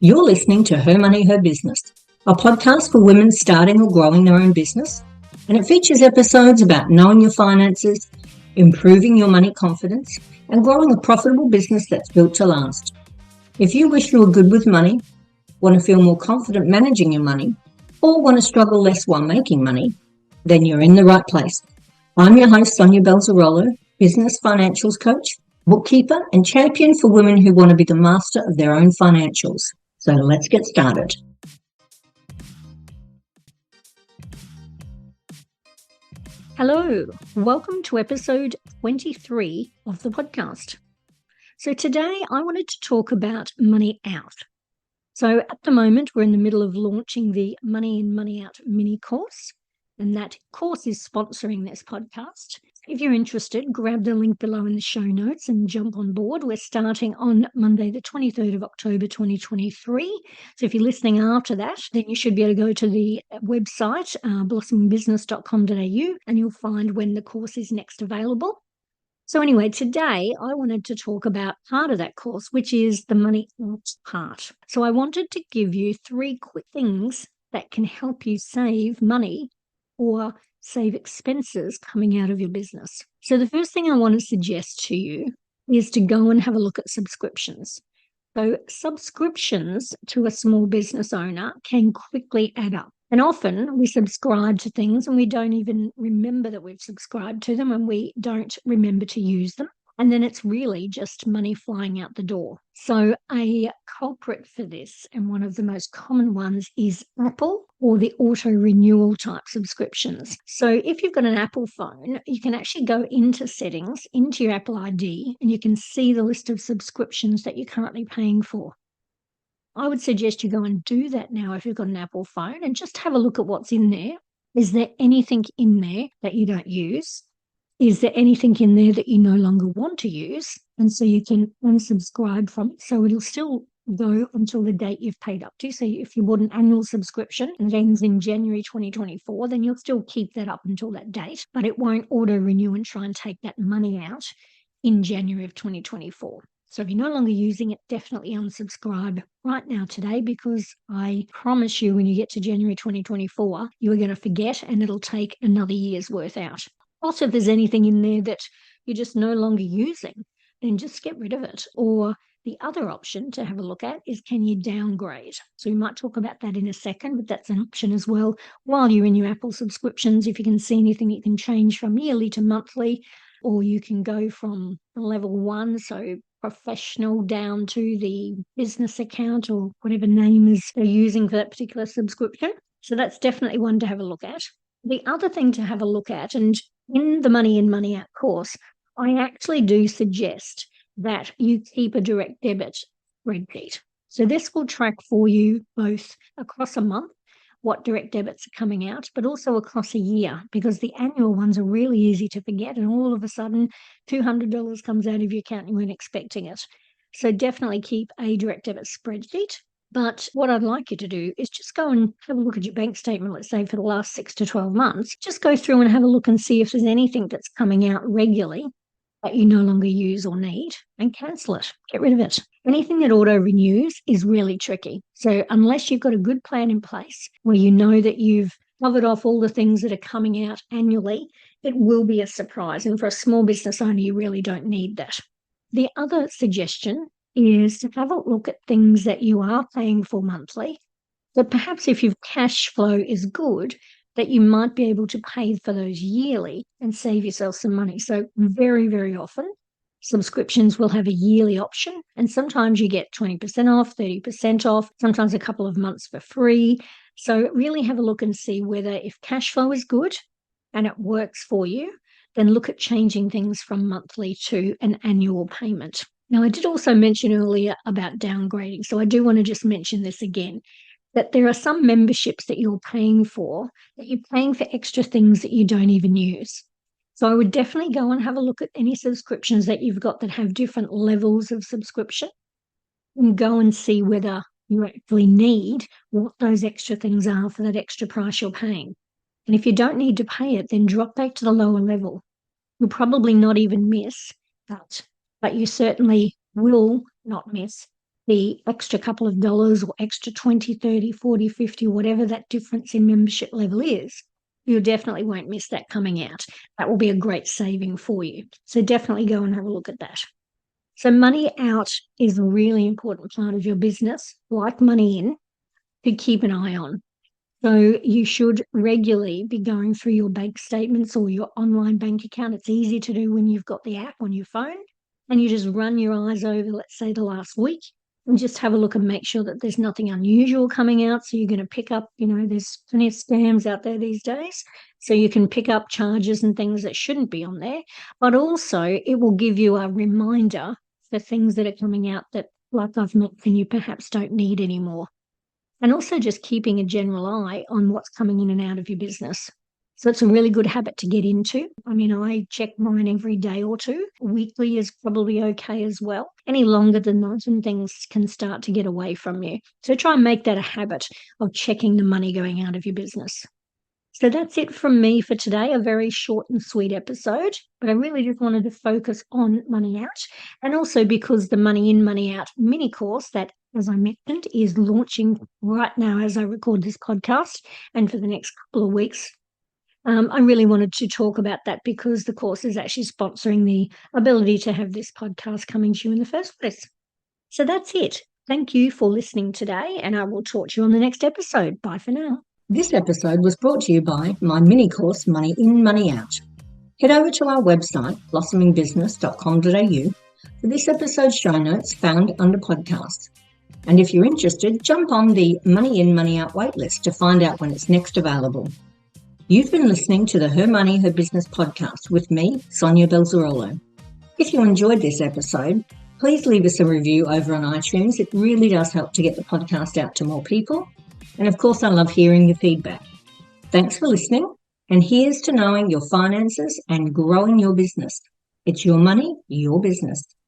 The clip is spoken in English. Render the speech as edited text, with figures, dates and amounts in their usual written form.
You're listening to Her Money, Her Business, a podcast for women starting or growing their own business, and it features episodes about knowing your finances, improving your money confidence, and growing a profitable business that's built to last. If you wish you were good with money, want to feel more confident managing your money, or want to struggle less while making money, then you're in the right place. I'm your host, Sonja Balzarolo, business financials coach, bookkeeper, and champion for women who want to be the master of their own financials. So let's get started. Hello, welcome to episode 23 of the podcast. So today I wanted to talk about money out. So at the moment, we're in the middle of launching the Money in, Money Out mini course, and that course is sponsoring this podcast. If you're interested, grab the link below in the show notes and jump on board. We're starting on Monday, the 23rd of October, 2023. So if you're listening after that, then you should be able to go to the website, blossomingbusiness.com.au, and you'll find when the course is next available. So anyway, today I wanted to talk about part of that course, which is the money out part. So I wanted to give you 3 quick things that can help you save money or save expenses coming out of your business. So the first thing I want to suggest to you is to go and have a look at subscriptions. So subscriptions to a small business owner can quickly add up. And often we subscribe to things and we don't even remember that we've subscribed to them, and we don't remember to use them. And then it's really just money flying out the door. So a culprit for this, and one of the most common ones, is Apple or the auto renewal type subscriptions. So if you've got an Apple phone, you can actually go into settings, into your Apple ID, and you can see the list of subscriptions that you're currently paying for. I would suggest you go and do that now if you've got an Apple phone and just have a look at what's in there. Is there anything in there that you don't use? Is there anything in there that you no longer want to use? And so you can unsubscribe from it. So it'll still go until the date you've paid up to. So if you bought an annual subscription and it ends in January 2024, then you'll still keep that up until that date, but it won't auto renew and try and take that money out in January of 2024. So if you're no longer using it, definitely unsubscribe right now today, because I promise you when you get to January 2024, you are going to forget and it'll take another year's worth out. Also, if there's anything in there that you're just no longer using, then just get rid of it. Or the other option to have a look at is, can you downgrade? So we might talk about that in a second, but that's an option as well. While you're in your Apple subscriptions, if you can see anything, you can change from yearly to monthly, or you can go from level 1, so professional, down to the business account or whatever name is they're using for that particular subscription. So that's definitely one to have a look at. The other thing to have a look at, and in the Money in, Money Out course, I actually do suggest that you keep a direct debit spreadsheet. So this will track for you both across a month what direct debits are coming out, but also across a year, because the annual ones are really easy to forget, and all of a sudden $200 comes out of your account and you weren't expecting it. So definitely keep a direct debit spreadsheet. But what I'd like you to do is just go and have a look at your bank statement, let's say for the last 6 to 12 months. Just go through and have a look and see if there's anything that's coming out regularly that you no longer use or need, and cancel it. Get rid of it. Anything that auto renews is really tricky. So unless you've got a good plan in place where you know that you've covered off all the things that are coming out annually, it will be a surprise. And for a small business owner, you really don't need that. The other suggestion is to have a look at things that you are paying for monthly, but perhaps if your cash flow is good, that you might be able to pay for those yearly and save yourself some money. So very, very often, subscriptions will have a yearly option, and sometimes you get 20% off, 30% off, sometimes a couple of months for free. So really have a look and see whether, if cash flow is good and it works for you, then look at changing things from monthly to an annual payment. Now, I did also mention earlier about downgrading, so I do want to just mention this again, that there are some memberships that you're paying for, that you're paying for extra things that you don't even use. So I would definitely go and have a look at any subscriptions that you've got that have different levels of subscription, and go and see whether you actually need what those extra things are for that extra price you're paying. And if you don't need to pay it, then drop back to the lower level. You'll probably not even miss that, but you certainly will not miss the extra couple of dollars or extra 20, 30, 40, 50, whatever that difference in membership level is, you definitely won't miss that coming out. That will be a great saving for you. So definitely go and have a look at that. So money out is a really important part of your business, like money in, to keep an eye on. So you should regularly be going through your bank statements or your online bank account. It's easy to do when you've got the app on your phone, and you just run your eyes over, let's say, the last week, and just have a look and make sure that there's nothing unusual coming out. So you're going to pick up, there's plenty of scams out there these days. So you can pick up charges and things that shouldn't be on there, but also it will give you a reminder for things that are coming out that, like I've mentioned, you perhaps don't need anymore. And also just keeping a general eye on what's coming in and out of your business. So it's a really good habit to get into. I mean, I check mine every day or two. Weekly is probably okay as well. Any longer than that, and things can start to get away from you. So try and make that a habit of checking the money going out of your business. So that's it from me for today, a very short and sweet episode, but I really just wanted to focus on money out, and also because the money in, money out mini course that, as I mentioned, is launching right now as I record this podcast and for the next couple of weeks. I really wanted to talk about that because the course is actually sponsoring the ability to have this podcast coming to you in the first place. So that's it. Thank you for listening today, and I will talk to you on the next episode. Bye for now. This episode was brought to you by my mini course, Money In, Money Out. Head over to our website, blossomingbusiness.com.au, for this episode's show notes found under podcasts. And if you're interested, jump on the Money In, Money Out waitlist to find out when it's next available. You've been listening to the Her Money, Her Business podcast with me, Sonja Balzarolo. If you enjoyed this episode, please leave us a review over on iTunes. It really does help to get the podcast out to more people. And of course, I love hearing your feedback. Thanks for listening. And here's to knowing your finances and growing your business. It's your money, your business.